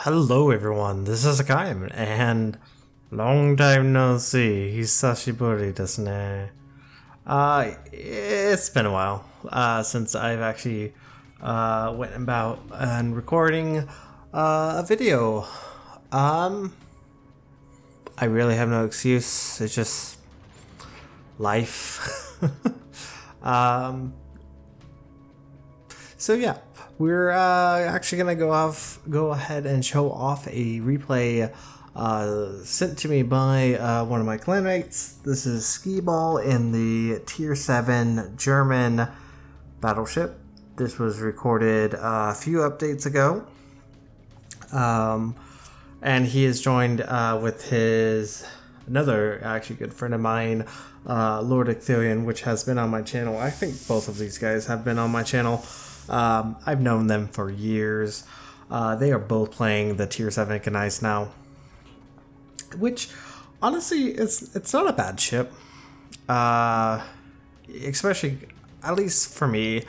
Hello everyone, this is Hakaym, and long time no see, hisashiburi desu ne. It's been a while, since I've actually, went about and recording, a video. I really have no excuse, it's just life. um, So yeah, we're actually gonna go ahead and show off a replay sent to me by one of my clanmates. This is Skiball in the Tier 7 German battleship. This was recorded a few updates ago. And he is joined with his another actually good friend of mine, Lord Icthelion, which has been on my channel. I think both of these guys have been on my channel. I've known them for years. They are both playing the Tier 7 Gneisenau, which honestly it's not a bad ship. Especially, at least for me, it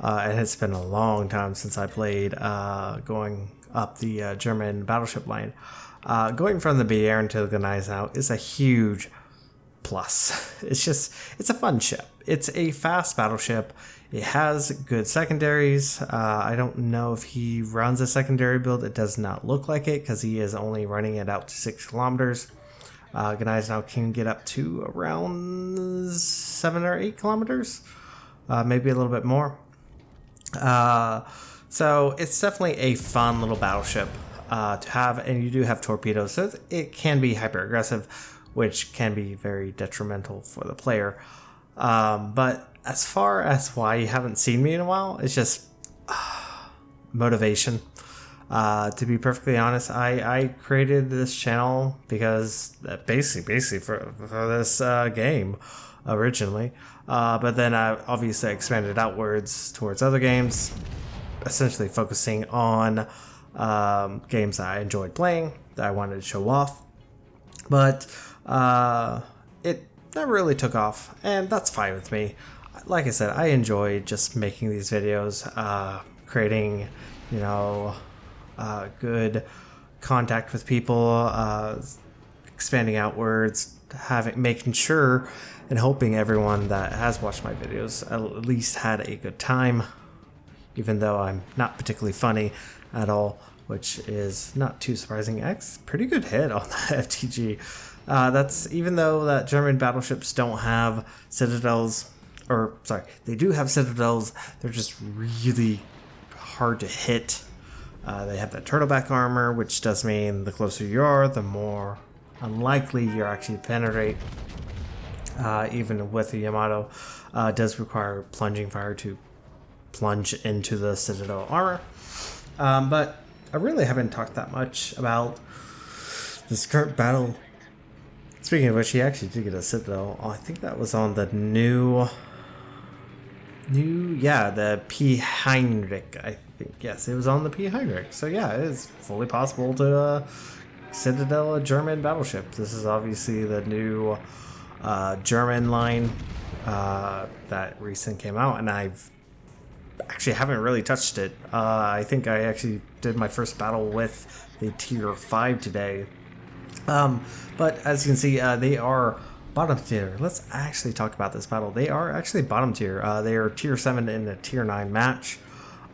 has been a long time since I played going up the German battleship line. Going from the Bayern to the Gneisenau is a huge plus. It's a fun ship. It's a fast battleship. It has good secondaries. I don't know if he runs a secondary build. It does not look like it because he is only running it out to 6 kilometers. Gneisenau can get up to around 7 or 8 kilometers, maybe a little bit more. So it's definitely a fun little battleship to have, and you do have torpedoes, so it can be hyper aggressive, which can be very detrimental for the player. But as far as why you haven't seen me in a while, it's just motivation. To be perfectly honest, I created this channel because basically for this game originally, but then I obviously expanded outwards towards other games, essentially focusing on games that I enjoyed playing, that I wanted to show off. But it never really took off, and that's fine with me. Like I said, I enjoy just making these videos, creating, good contact with people, expanding outwards, making sure and hoping everyone that has watched my videos at least had a good time, even though I'm not particularly funny at all, which is not too surprising. Pretty good hit on that FTG. That's even though that German battleships don't have citadels, or sorry, they do have citadels, they're just really hard to hit. They have that turtleback armor, which does mean the closer you are, the more unlikely you're actually to penetrate. Even with the Yamato, does require plunging fire to plunge into the citadel armor. But I really haven't talked that much about this current battle. Speaking of which, he actually did get a citadel. I think that was on the the P. Heinrich, I think. Yes, it was on the P. Heinrich. So yeah, it is fully possible to citadel a German battleship. This is obviously the new German line that recently came out, and I've actually haven't really touched it. I think I actually did my first battle with the Tier 5 today. But as you can see, they are bottom tier. Let's actually talk about this battle. They are actually bottom tier. They are Tier 7 in a Tier 9 match.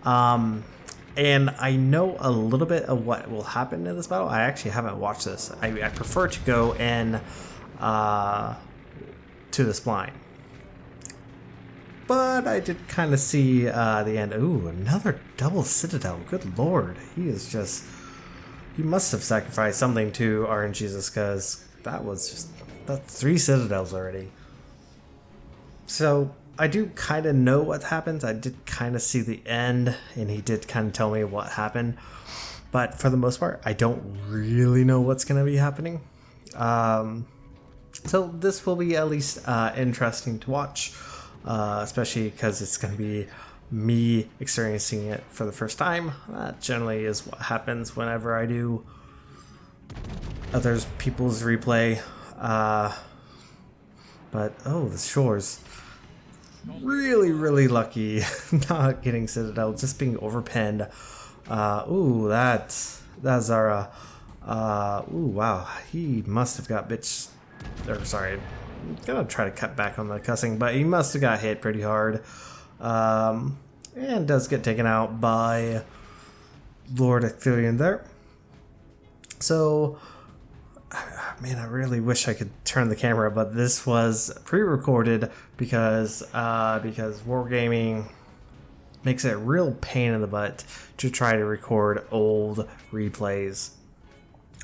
And I know a little bit of what will happen in this battle. I actually haven't watched this. I prefer to go in to the spline. But I did kind of see the end. Ooh, another double citadel. Good lord. He must have sacrificed something to RNGesus, because that's 3 citadels already. So I do kind of know what happens. I did kind of see the end, and he did kind of tell me what happened. But for the most part, I don't really know what's going to be happening. So this will be at least interesting to watch, especially because it's going to be me experiencing it for the first time. That generally is what happens whenever I do other people's replay. But oh, the shores, really lucky not getting citadel, just being overpinned. Ooh, that That's our ooh, wow, he must have got bitch, or sorry, I'm gonna try to cut back on the cussing, but he must have got hit pretty hard. And does get taken out by Lord Ecthelion there. So, man, I really wish I could turn the camera, but this was pre-recorded because Wargaming makes it a real pain in the butt to try to record old replays.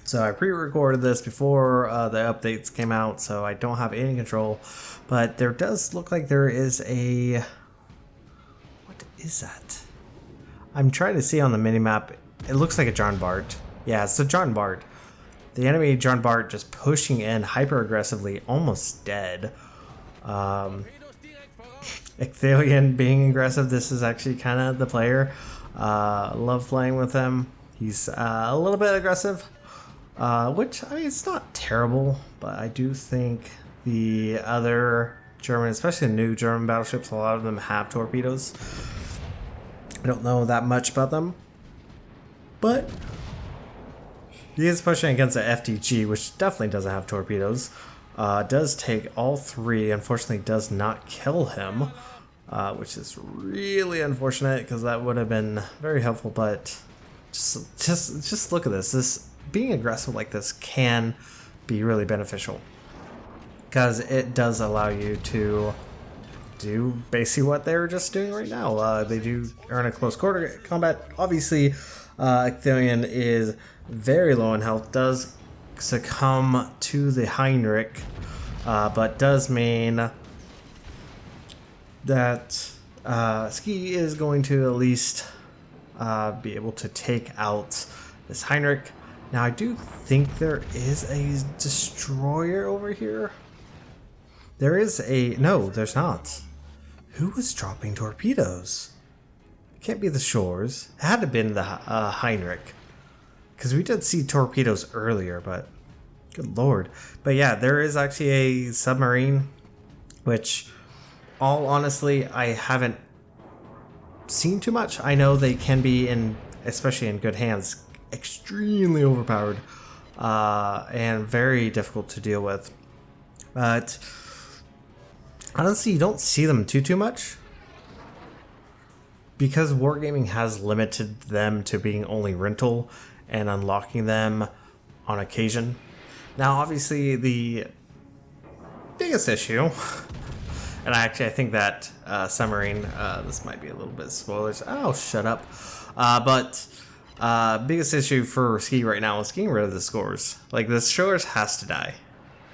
So I pre-recorded this before the updates came out, so I don't have any control. But there does look like there is a... What is that? I'm trying to see on the minimap. It looks like a John Bart. Yeah, it's a John Bart. The enemy John Bart just pushing in hyper aggressively, almost dead. Ecthelion being aggressive. This is actually kind of the player. Love playing with him. He's a little bit aggressive, which, I mean, it's not terrible, but I do think the other German, especially the new German battleships, a lot of them have torpedoes. I don't know that much about them, but he is pushing against the FTG, which definitely doesn't have torpedoes. Does take all three. Unfortunately, does not kill him, which is really unfortunate because that would have been very helpful. But just look at this. This being aggressive like this can be really beneficial because it does allow you to do basically what they're just doing right now. They do earn a close quarter combat. Obviously, Ecthelion is very low in health, does succumb to the Heinrich, but does mean that Ski is going to at least be able to take out this Heinrich. Now, I do think there is a destroyer over here. There is a... No, there's not. Who was dropping torpedoes? It can't be the Shores. It had to have been the Heinrich. Because we did see torpedoes earlier, but good lord. But yeah, there is actually a submarine, which, all honestly, I haven't seen too much. I know they can be, especially in good hands, extremely overpowered and very difficult to deal with. But honestly, you don't see them too much, because Wargaming has limited them to being only rental and unlocking them on occasion. Now, obviously, the biggest issue, and I think that submarine, this might be a little bit spoilers. Oh, shut up. But biggest issue for Ski right now is getting rid of the Scores. Like, the Scores has to die,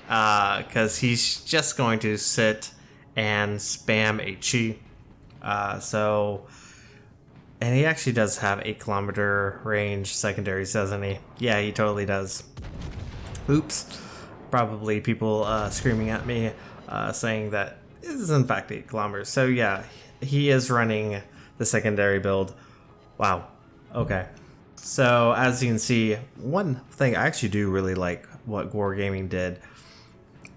because he's just going to sit and spam HE. And he actually does have 8 kilometer range secondaries, doesn't he? Yeah, he totally does. Oops. Probably people screaming at me saying that it is in fact 8 kilometers. So yeah, he is running the secondary build. Wow. Okay. So as you can see, one thing I actually do really like what Wargaming did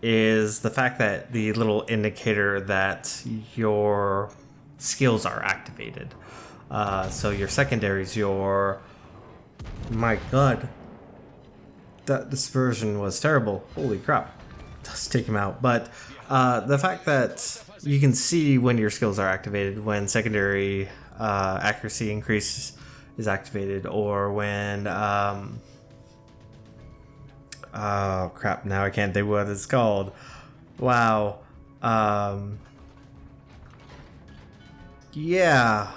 is the fact that the little indicator that your skills are activated. So your secondaries, my god, that dispersion was terrible. Holy crap. Let's take him out. But the fact that you can see when your skills are activated, when secondary accuracy increase is activated, or when oh crap, now I can't think what it's called. Wow. Yeah.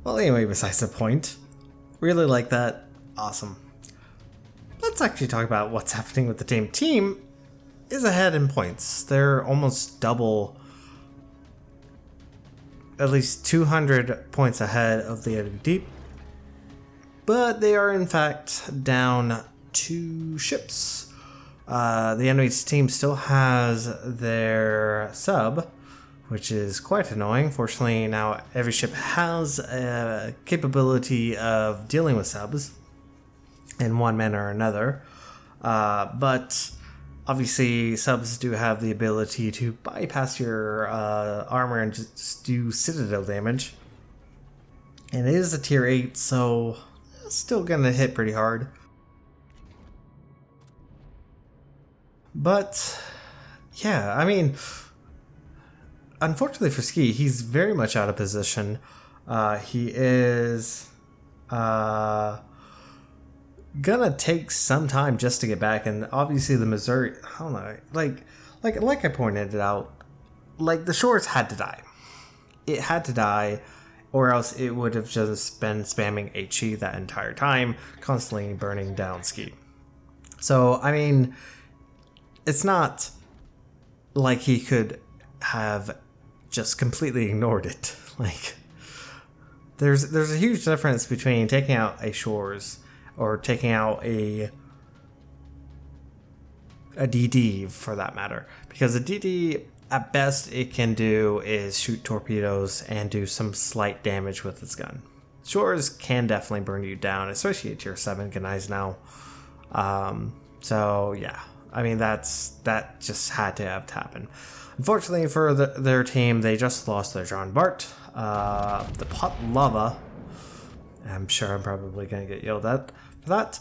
Well, anyway, besides the point, really like that. Awesome. Let's actually talk about what's happening with the team. Team is ahead in points. They're almost double, at least 200 points ahead of the enemy team. But they are in fact down 2 ships. The enemy's team still has their sub, which is quite annoying. Fortunately, now every ship has a capability of dealing with subs in one manner or another. But obviously, subs do have the ability to bypass your armor and just do citadel damage. And it is a tier 8, so still gonna hit pretty hard. But yeah, I mean, unfortunately for Ski, he's very much out of position. He is gonna take some time just to get back, and obviously the Missouri, I don't know, like I pointed it out, like the Shores had to die. It had to die, or else it would have just been spamming HE that entire time, constantly burning down Ski. So I mean, it's not like he could have just completely ignored it. Like, there's a huge difference between taking out a Shores or taking out a DD for that matter, because a DD at best it can do is shoot torpedoes and do some slight damage with its gun. Shores can definitely burn you down, especially at tier 7 Gneisenau. So yeah, I mean that just had to have happened. Unfortunately for their team, they just lost their Jean Bart. The pot lava, I'm sure I'm probably gonna get yelled at for that,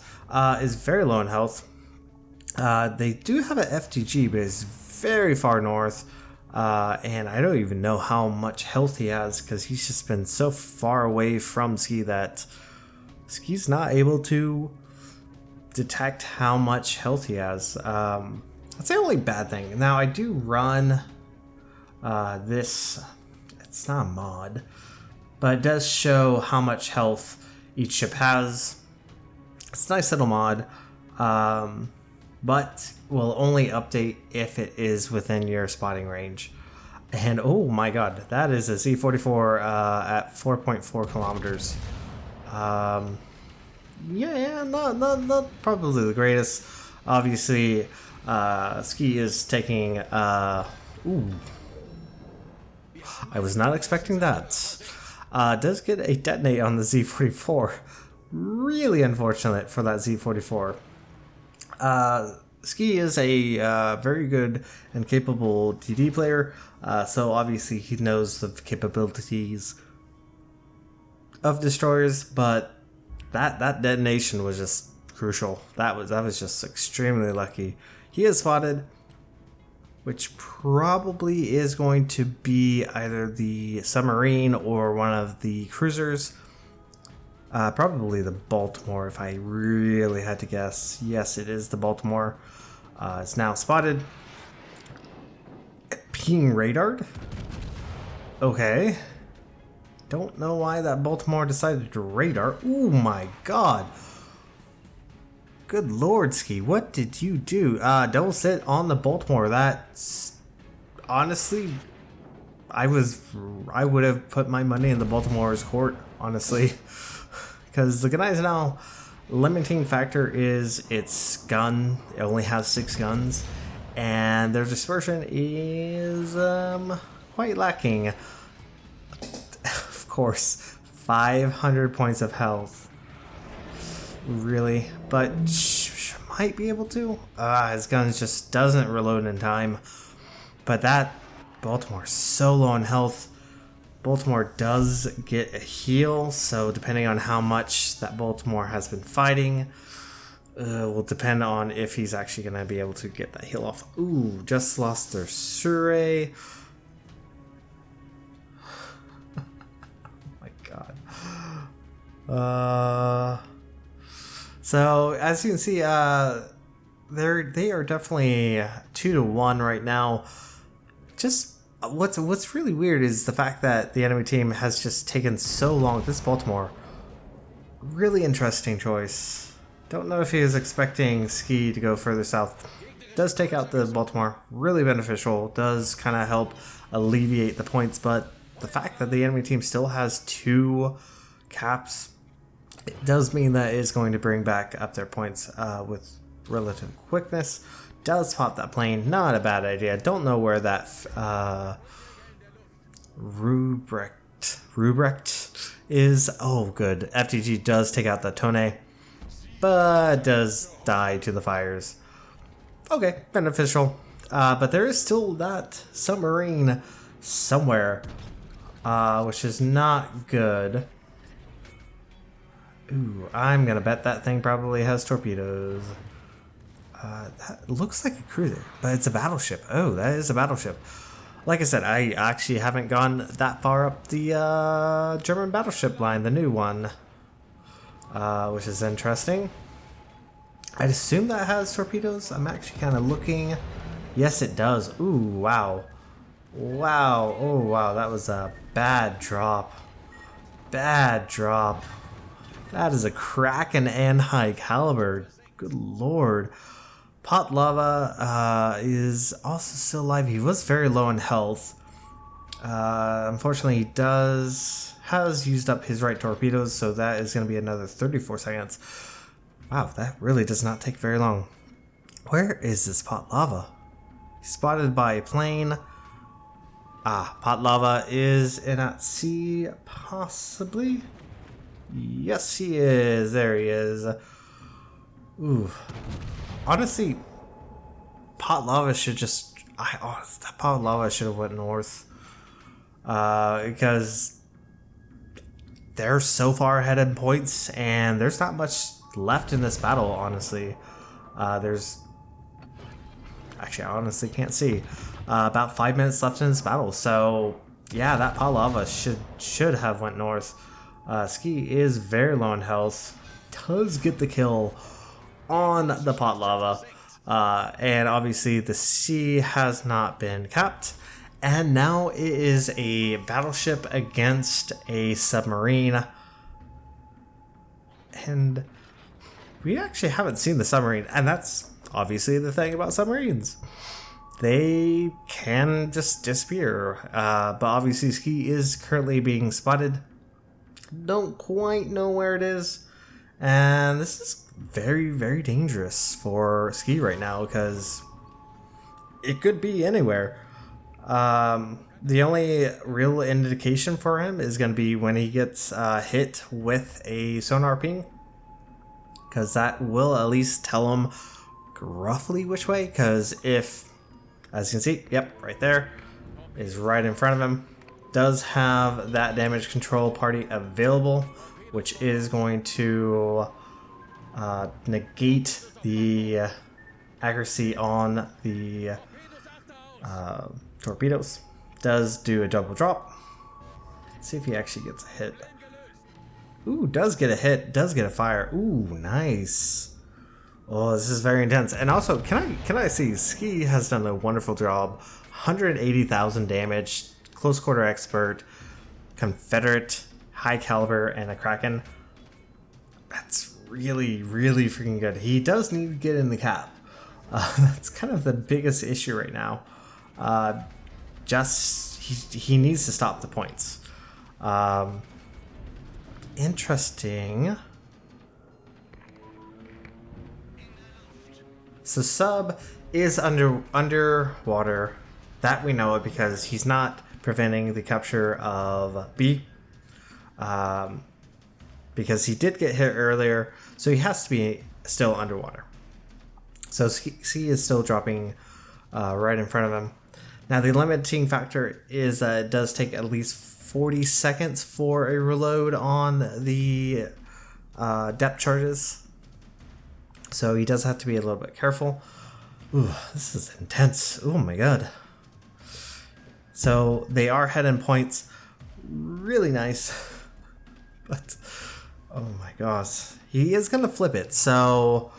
is very low in health. They do have an FTG, but it's very far north, and I don't even know how much health he has because he's just been so far away from Ski that Ski's not able to detect how much health he has. That's the only bad thing. Now I do run this, it's not a mod, but it does show how much health each ship has. It's a nice little mod, but will only update if it is within your spotting range. And oh my god, that is a Z44 at 4.4 kilometers. Yeah, not probably the greatest. Obviously, Ski is taking. Ooh, I was not expecting that. Does get a detonate on the Z44. Really unfortunate for that Z44. Ski is a very good and capable DD player, so obviously he knows the capabilities of destroyers, but that detonation was just crucial. That was just extremely lucky. He is spotted, which probably is going to be either the submarine or one of the cruisers. Probably the Baltimore, if I really had to guess. Yes, it is the Baltimore. It's now spotted. Being radared? Okay. Don't know why that Baltimore decided to radar. Oh my god. Good lord, Ski. What did you do? Double sit on the Baltimore. That's... honestly... I would have put my money in the Baltimore's court, honestly. Because the Gneisenau limiting factor is its gun. It only has 6 guns. And their dispersion is quite lacking. Of course, 500 points of health. Really? But might be able to. His gun just doesn't reload in time. But that Baltimore is so low on health. Baltimore does get a heal, so depending on how much that Baltimore has been fighting, will depend on if he's actually going to be able to get that heal off. Ooh, just lost their Surrey. Oh my god. So as you can see, they are definitely 2-1 right now. Just what's really weird is the fact that the enemy team has just taken so long. This Baltimore, really interesting choice. Don't know if he was expecting Ski to go further south. Does take out the Baltimore, really beneficial. Does kind of help alleviate the points, but the fact that the enemy team still has 2 caps, it does mean that it's going to bring back up their points with relative quickness. Does pop that plane, not a bad idea. Don't know where that Rubrecht is. Oh, good. FTG does take out the Tone, but does die to the fires. Okay, beneficial. But there is still that submarine somewhere, which is not good. Ooh, I'm gonna bet that thing probably has torpedoes. That looks like a cruiser, but it's a battleship. Oh, that is a battleship. Like I said, I actually haven't gone that far up the German battleship line, the new one, which is interesting. I'd assume that has torpedoes. I'm actually kind of looking. Yes, it does. Ooh, wow. Wow. Oh, wow. That was a bad drop. Bad drop. That is a Kraken and high caliber. Good lord. Pot Lava is also still alive. He was very low in health. Unfortunately, he has used up his right torpedoes, so that is going to be another 34 seconds. Wow, that really does not take very long. Where is this Pot Lava? He's spotted by a plane. Ah, Pot Lava is in at sea, possibly? Yes, he is. There he is. Ooh. Honestly, Pot Lava should just... that Pot Lava should have went north. Because they're so far ahead in points, and there's not much left in this battle, honestly. There's... Actually, I honestly can't see. About 5 minutes left in this battle, so... Yeah, that Pot Lava should have went north. Ski is very low in health. Does get the kill on the Pot Lava. And obviously the sea has not been capped. And now it is a battleship against a submarine. And we actually haven't seen the submarine. And that's obviously the thing about submarines. They can just disappear. But obviously Ski is currently being spotted. Don't quite know where it is. And this is very, very dangerous for Ski right now because it could be anywhere. The only real indication for him is going to be when he gets hit with a sonar ping, because that will at least tell him roughly which way. Because if, as you can see, yep, right there is right in front of him, does have that damage control party available, which is going to negate the accuracy on the torpedoes. Does do a double drop. Let's see if he actually gets a hit. Ooh, does get a hit, does get a fire. Ooh, nice. Oh, this is very intense. And also, can I see, Ski has done a wonderful job. 180,000 damage, close quarter expert, Confederate, high caliber, and a Kraken. That's really, really freaking good. He does need to get in the cap. That's kind of the biggest issue right now. He needs to stop the points. Interesting. So sub is underwater. That we know it because he's not preventing the capture of B. Because he did get hit earlier, so he has to be still underwater. So C is still dropping right in front of him. Now the limiting factor is that it does take at least 40 seconds for a reload on the depth charges. So he does have to be a little bit careful. Ooh, this is intense. Oh my god. So they are head and points. Really nice. But, oh my gosh. He is going to flip it. So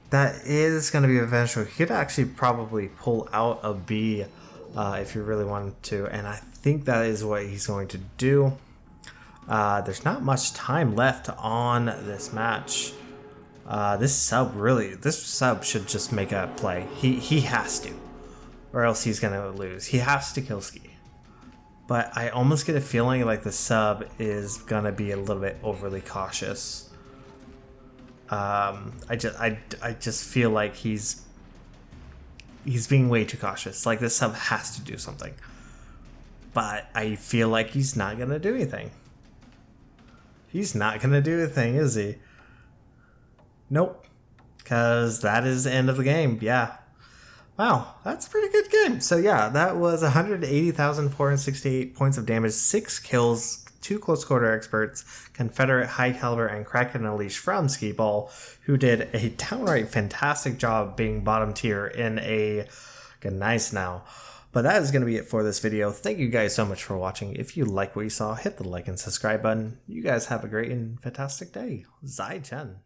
that is going to be eventual. He could actually probably pull out a B if you really wanted to. And I think that is what he's going to do. There's not much time left on this match. This sub should just make a play. He has to, or else he's gonna lose. He has to kill Ski. But I almost get a feeling like the sub is gonna be a little bit overly cautious. I just feel like he's being way too cautious. Like this sub has to do something. But I feel like he's not gonna do anything. He's not gonna do anything, is he? Nope. Because that is the end of the game. Yeah. Wow, that's a pretty good game. So yeah, that was 180,468 points of damage, 6 kills, 2 close quarter experts, Confederate High Caliber and Kraken Unleashed from Skiball, who did a downright fantastic job being bottom tier in a Gneisenau. But that is going to be it for this video. Thank you guys so much for watching. If you like what you saw, hit the like and subscribe button. You guys have a great and fantastic day. Zai Chen.